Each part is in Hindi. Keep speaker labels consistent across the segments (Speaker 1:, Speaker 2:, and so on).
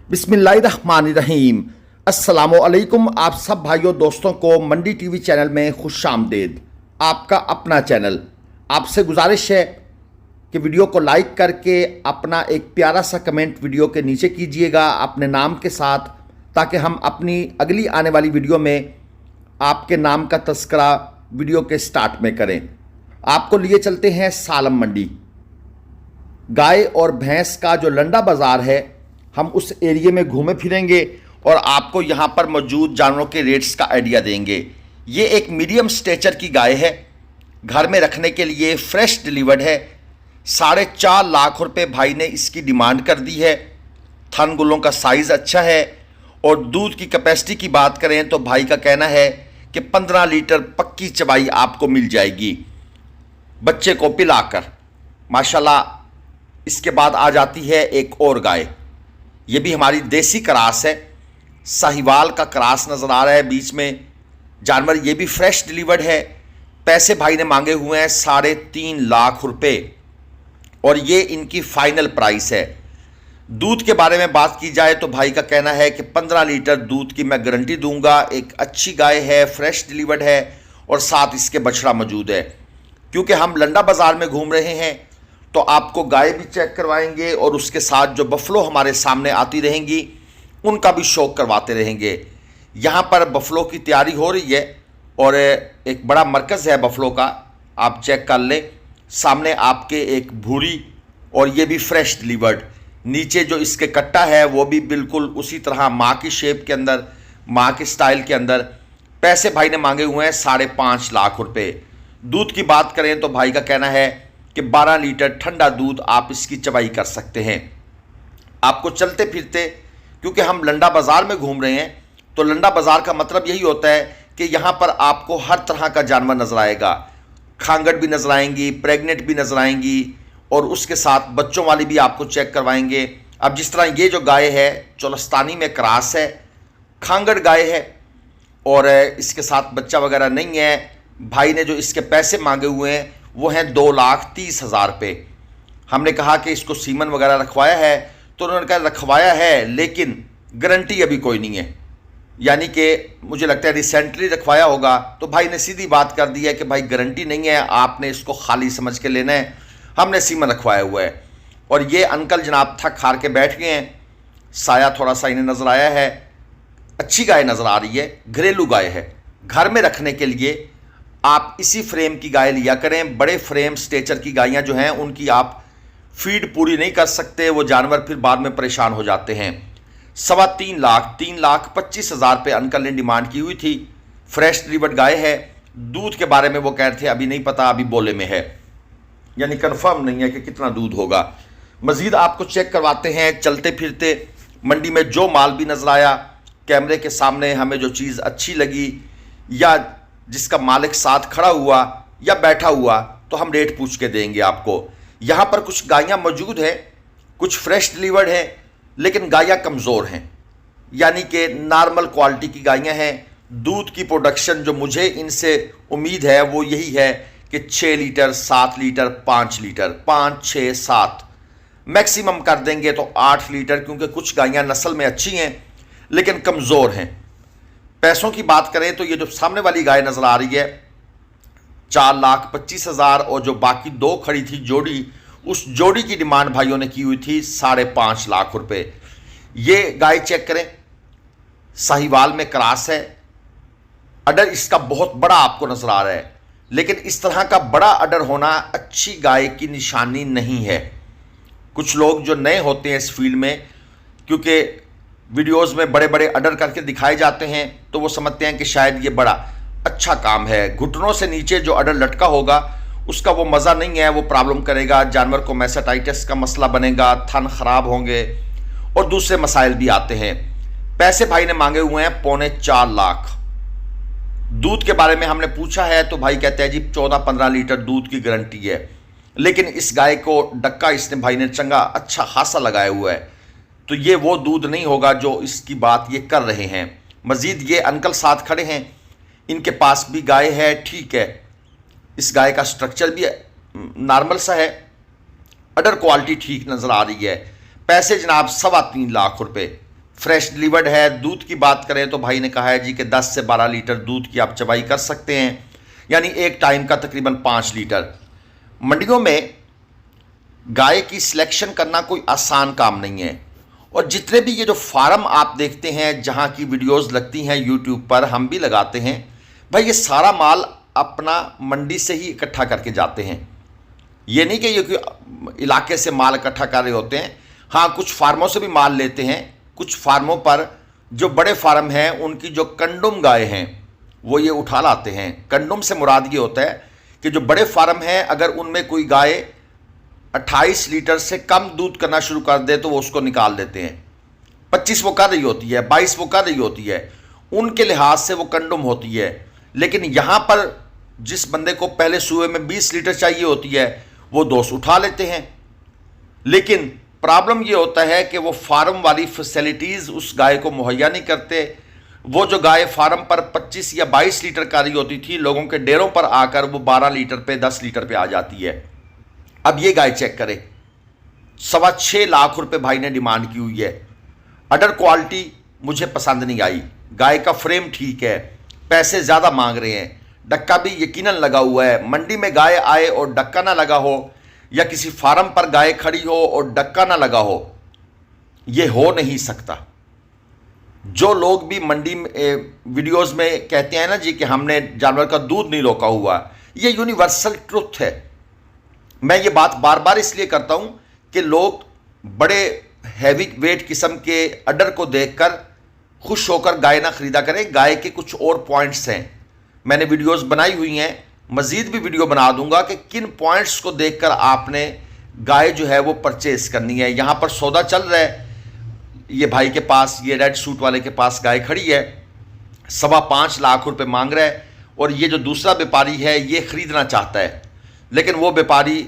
Speaker 1: बिस्मिल्लाहिर्रहमानिर्रहीम। अस्सलामुअलैकुम। आप सब भाइयों दोस्तों को मंडी टीवी चैनल में खुशामदीद। आपका अपना चैनल। आपसे गुजारिश है कि वीडियो को लाइक करके अपना एक प्यारा सा कमेंट वीडियो के नीचे कीजिएगा अपने नाम के साथ, ताकि हम अपनी अगली आने वाली वीडियो में आपके नाम का तस्करा वीडियो के स्टार्ट में करें। आपको लिए चलते हैं सालम मंडी। गाय और भैंस का जो लंडा बाज़ार है, हम उस एरिए में घूमे फिरेंगे और आपको यहाँ पर मौजूद जानवरों के रेट्स का आइडिया देंगे। ये एक मीडियम स्टेचर की गाय है, घर में रखने के लिए फ्रेश डिलीवर्ड है। 4.5 लाख रुपए भाई ने इसकी डिमांड कर दी है। थन गुलों का साइज़ अच्छा है और दूध की कैपेसिटी की बात करें तो भाई का कहना है कि 15 लीटर पक्की चबाई आपको मिल जाएगी बच्चे को पिलाकर। माशाल्लाह। इसके बाद आ जाती है एक और गाय। ये भी हमारी देसी क्रास है, साहिवाल का क्रास नज़र आ रहा है बीच में जानवर। ये भी फ्रेश डिलीवर्ड है। पैसे भाई ने मांगे हुए हैं 3.5 लाख रुपए और ये इनकी फाइनल प्राइस है। दूध के बारे में बात की जाए तो भाई का कहना है कि 15 लीटर दूध की मैं गारंटी दूंगा। एक अच्छी गाय है, फ्रेश डिलीवर्ड है और साथ इसके बछड़ा मौजूद है। क्योंकि हम लंडा बाज़ार में घूम रहे हैं तो आपको गाय भी चेक करवाएंगे और उसके साथ जो बफलो हमारे सामने आती रहेंगी उनका भी शौक करवाते रहेंगे। यहाँ पर बफलो की तैयारी हो रही है और एक बड़ा मरकज़ है बफलो का, आप चेक कर लें। सामने आपके एक भूरी और ये भी फ्रेश डिलीवर्ड। नीचे जो इसके कट्टा है वो भी बिल्कुल उसी तरह माँ की शेप के अंदर, माँ के स्टाइल के अंदर। पैसे भाई ने मांगे हुए हैं 5.5 लाख रुपए। दूध की बात करें तो भाई का कहना है कि 12 लीटर ठंडा दूध आप इसकी चबाई कर सकते हैं। आपको चलते फिरते, क्योंकि हम लंडा बाज़ार में घूम रहे हैं तो लंडा बाज़ार का मतलब यही होता है कि यहाँ पर आपको हर तरह का जानवर नज़र आएगा। खांगड़ भी नज़र आएंगी, प्रेग्नेंट भी नज़र आएंगी और उसके साथ बच्चों वाली भी आपको चेक करवाएंगे। अब जिस तरह ये जो गाय है चोलस्तानी में क्रास है, खांगड़ गाय है और इसके साथ बच्चा वगैरह नहीं है। भाई ने जो इसके पैसे मांगे हुए हैं वो हैं 2,30,000 रुपये। हमने कहा कि इसको सीमन वगैरह रखवाया है तो उन्होंने कहा रखवाया है लेकिन गारंटी अभी कोई नहीं है। यानी कि मुझे लगता है रिसेंटली रखवाया होगा। तो भाई ने सीधी बात कर दी है कि भाई गारंटी नहीं है, आपने इसको खाली समझ के लेना है, हमने सीमन रखवाया हुआ है। और ये अंकल जनाब थक हार के बैठ गए हैं, साया थोड़ा सा इन्हें नज़र आया है। अच्छी गाय नज़र आ रही है, घरेलू गाय है, घर में रखने के लिए आप इसी फ्रेम की गाय लिया करें। बड़े फ्रेम स्टेचर की गायें जो हैं उनकी आप फीड पूरी नहीं कर सकते, वो जानवर फिर बाद में परेशान हो जाते हैं। 3.25 लाख, 3,25,000 रुपये अंकल ने डिमांड की हुई थी। फ्रेश डिलीवर्ड गाय है। दूध के बारे में वो कह रहे थे अभी नहीं पता, अभी बोले में है, यानी कंफर्म नहीं है कि कितना दूध होगा। मज़ीद आपको चेक करवाते हैं चलते फिरते। मंडी में जो माल भी नज़र आया, कैमरे के सामने हमें जो चीज़ अच्छी लगी या जिसका मालिक साथ खड़ा हुआ या बैठा हुआ तो हम रेट पूछ के देंगे आपको। यहाँ पर कुछ गायें मौजूद हैं, कुछ फ्रेश डिलीवर्ड हैं लेकिन गायें कमज़ोर हैं, यानी कि नॉर्मल क्वालिटी की गायें हैं। दूध की प्रोडक्शन जो मुझे इनसे उम्मीद है वो यही है कि 6 लीटर, 7 लीटर, 5 लीटर, 5, 6, 7 मैक्सिमम कर देंगे तो 8 लीटर, क्योंकि कुछ गायें नस्ल में अच्छी हैं लेकिन कमज़ोर हैं। पैसों की बात करें तो ये जो सामने वाली गाय नज़र आ रही है 4,25,000 और जो बाकी दो खड़ी थी जोड़ी, उस जोड़ी की डिमांड भाइयों ने की हुई थी 5.5 लाख रुपए। ये गाय चेक करें, साहिवाल में क्रास है। अडर इसका बहुत बड़ा आपको नज़र आ रहा है, लेकिन इस तरह का बड़ा अडर होना अच्छी गाय की निशानी नहीं है। कुछ लोग जो नए होते हैं इस फील्ड में, क्योंकि वीडियोस में बड़े बड़े अडर करके दिखाए जाते हैं तो वो समझते हैं कि शायद ये बड़ा अच्छा काम है। घुटनों से नीचे जो अडर लटका होगा उसका वो मज़ा नहीं है, वो प्रॉब्लम करेगा, जानवर को मैस्टाइटिस का मसला बनेगा, थन खराब होंगे और दूसरे मसाइल भी आते हैं। पैसे भाई ने मांगे हुए हैं 3.25 लाख। दूध के बारे में हमने पूछा है तो भाई कहते हैं जी 14-15 लीटर दूध की गारंटी है, लेकिन इस गाय को डक्का इसने भाई ने चंगा अच्छा खासा लगाया हुआ है, तो ये वो दूध नहीं होगा जो इसकी बात ये कर रहे हैं। मज़ीद ये अंकल साथ खड़े हैं, इनके पास भी गाय है, ठीक है। इस गाय का स्ट्रक्चर भी नॉर्मल सा है, अडर क्वालिटी ठीक नज़र आ रही है। पैसे जनाब 3.25 लाख रुपए। फ्रेश डिलीवर्ड है। दूध की बात करें तो भाई ने कहा है जी कि 10 से 12 लीटर दूध की आप चवाई कर सकते हैं, यानी एक टाइम का तकरीबन 5 लीटर। मंडियों में गाय की सिलेक्शन करना कोई आसान काम नहीं है, और जितने भी ये जो फार्म आप देखते हैं जहाँ की वीडियोस लगती हैं यूट्यूब पर, हम भी लगाते हैं भाई, ये सारा माल अपना मंडी से ही इकट्ठा करके जाते हैं। ये नहीं कि ये इलाके से माल इकट्ठा कर रहे होते हैं। हाँ, कुछ फार्मों से भी माल लेते हैं। कुछ फार्मों पर जो बड़े फार्म हैं उनकी जो कंडुम गाय हैं वो ये उठा लाते हैं। कंडुम से मुराद ये होता है कि जो बड़े फार्म हैं अगर उनमें कोई गाय 28 लीटर से कम दूध करना शुरू कर दे तो वो उसको निकाल देते हैं। 25 वो कर रही होती है, 22 वो कर रही होती है, उनके लिहाज से वो कंडुम होती है। लेकिन यहाँ पर जिस बंदे को पहले सुबह में 20 लीटर चाहिए होती है वो 2 उठा लेते हैं। लेकिन प्रॉब्लम ये होता है कि वो फार्म वाली फैसिलिटीज़ उस गाय को मुहैया नहीं करते। वो जो गाय फार्म पर 25 या 22 लीटर का रही होती थी, लोगों के डेरों पर आकर वो 12 लीटर पे 10 लीटर पे आ जाती है। अब ये गाय चेक करें, 6.25 लाख रुपए भाई ने डिमांड की हुई है। अडर क्वालिटी मुझे पसंद नहीं आई, गाय का फ्रेम ठीक है, पैसे ज़्यादा मांग रहे हैं, डक्का भी यकीनन लगा हुआ है। मंडी में गाय आए और डक्का ना लगा हो, या किसी फार्म पर गाय खड़ी हो और डक्का ना लगा हो, ये हो नहीं सकता। जो लोग भी मंडी में वीडियोस में कहते हैं ना जी कि हमने जानवर का दूध नहीं रोका हुआ, ये यूनिवर्सल ट्रुथ है। मैं ये बात बार बार इसलिए करता हूं कि लोग बड़े हैवी वेट किस्म के अडर को देखकर खुश होकर गाय ना खरीदा करें। गाय के कुछ और पॉइंट्स हैं, मैंने वीडियोस बनाई हुई हैं, मजीद भी वीडियो बना दूंगा कि किन पॉइंट्स को देखकर आपने गाय जो है वो परचेस करनी है। यहाँ पर सौदा चल रहा है, ये भाई के पास, ये रेड सूट वाले के पास गाय खड़ी है, 5.25 लाख रुपए मांग रहा है, और ये जो दूसरा व्यापारी है ये खरीदना चाहता है, लेकिन वो व्यापारी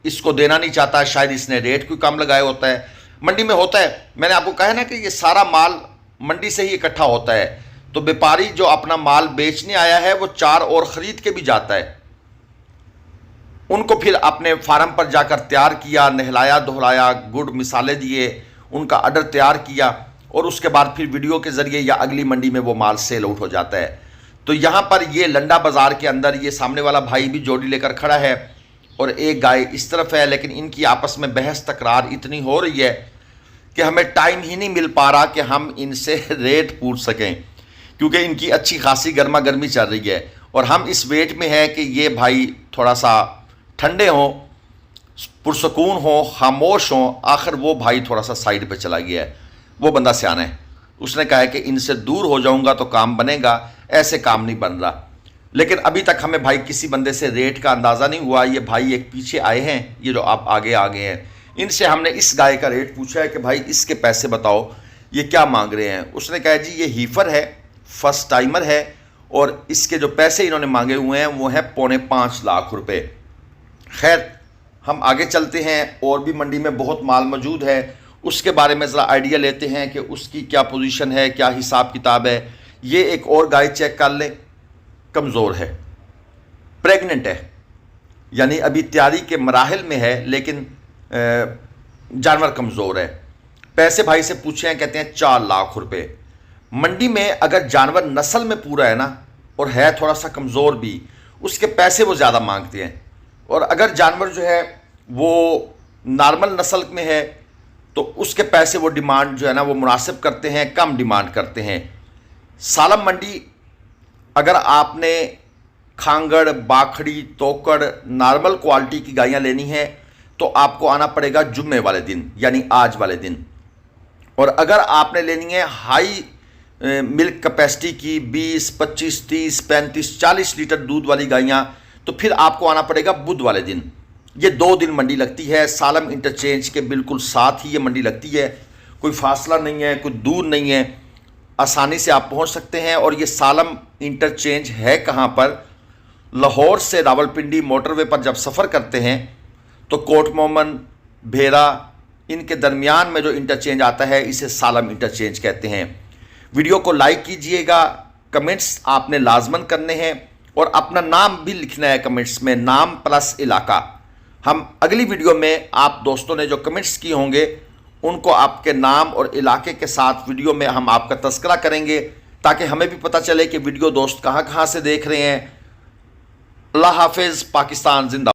Speaker 1: इसको देना नहीं चाहता। शायद इसने रेट कोई कम लगाया होता है। मंडी में होता है, मैंने आपको कहा है ना कि ये सारा माल मंडी से ही इकट्ठा होता है, तो व्यापारी जो अपना माल बेचने आया है वो 4 और खरीद के भी जाता है। उनको फिर अपने फार्म पर जाकर तैयार किया, नहलाया धुलाया, गुड़ मिसाले दिए, उनका अडर तैयार किया, और उसके बाद फिर वीडियो के ज़रिए या अगली मंडी में वो माल सेल आउट हो जाता है। तो यहाँ पर ये लंडा बाज़ार के अंदर ये सामने वाला भाई भी जोड़ी लेकर खड़ा है और एक गाय इस तरफ है, लेकिन इनकी आपस में बहस तकरार इतनी हो रही है कि हमें टाइम ही नहीं मिल पा रहा कि हम इनसे रेट पूछ सकें, क्योंकि इनकी अच्छी खासी गर्मा गर्मी चल रही है और हम इस वेट में हैं कि ये भाई थोड़ा सा ठंडे हों, पुरसकून हो, खामोश हों। आखिर वो भाई थोड़ा सा साइड पे चला गया है, वो बंदा सियाना है, उसने कहा है कि इनसे दूर हो जाऊंगा तो काम बनेगा, ऐसे काम नहीं बन रहा। लेकिन अभी तक हमें भाई किसी बंदे से रेट का अंदाज़ा नहीं हुआ। ये भाई एक पीछे आए हैं, ये जो आप आगे आ गए हैं, इनसे हमने इस गाय का रेट पूछा है कि भाई इसके पैसे बताओ, ये क्या मांग रहे हैं। उसने कहा जी ये हीफर है, फर्स्ट टाइमर है, और इसके जो पैसे इन्होंने मांगे हुए हैं वो हैं 5.25 लाख रुपए। खैर, हम आगे चलते हैं, और भी मंडी में बहुत माल मौजूद है, उसके बारे में ज़रा आइडिया लेते हैं कि उसकी क्या पोजीशन है, क्या हिसाब किताब है। ये एक और गाय चेक कर लें, कमज़ोर है, प्रेग्नेंट है, यानी अभी तैयारी के मराहल में है, लेकिन जानवर कमज़ोर है। पैसे भाई से पूछे हैं, कहते हैं 4 लाख रुपए। मंडी में अगर जानवर नस्ल में पूरा है ना, और है थोड़ा सा कमज़ोर भी, उसके पैसे वो ज़्यादा मांगते हैं। और अगर जानवर जो है वो नॉर्मल नस्ल में है तो उसके पैसे वो डिमांड जो है ना वो मुनासिब करते हैं, कम डिमांड करते हैं। सालम मंडी अगर आपने खांगड़, बाखड़ी, तोकड़, नॉर्मल क्वालिटी की गायें लेनी है तो आपको आना पड़ेगा जुम्मे वाले दिन, यानी आज वाले दिन। और अगर आपने लेनी है हाई मिल्क कैपेसिटी की 20, 25, 30, 35, 40 लीटर दूध वाली गायें, तो फिर आपको आना पड़ेगा बुध वाले दिन। ये 2 दिन मंडी लगती है, सालम इंटरचेंज के बिल्कुल साथ ही ये मंडी लगती है, कोई फासला नहीं है, कोई दूर नहीं है, आसानी से आप पहुंच सकते हैं। और ये सालम इंटरचेंज है कहाँ पर? लाहौर से रावलपिंडी मोटरवे पर जब सफ़र करते हैं तो कोट मोमन, भेरा, इनके दरमियान में जो इंटरचेंज आता है इसे सालम इंटरचेंज कहते हैं। वीडियो को लाइक कीजिएगा, कमेंट्स आपने लाजमन करने हैं, और अपना नाम भी लिखना है कमेंट्स में, नाम प्लस इलाका। हम अगली वीडियो में आप दोस्तों ने जो कमेंट्स किए होंगे उनको आपके नाम और इलाके के साथ वीडियो में हम आपका तस्करा करेंगे, ताकि हमें भी पता चले कि वीडियो दोस्त कहाँ कहाँ से देख रहे हैं। अल्लाह हाफिज़। पाकिस्तान जिंदा।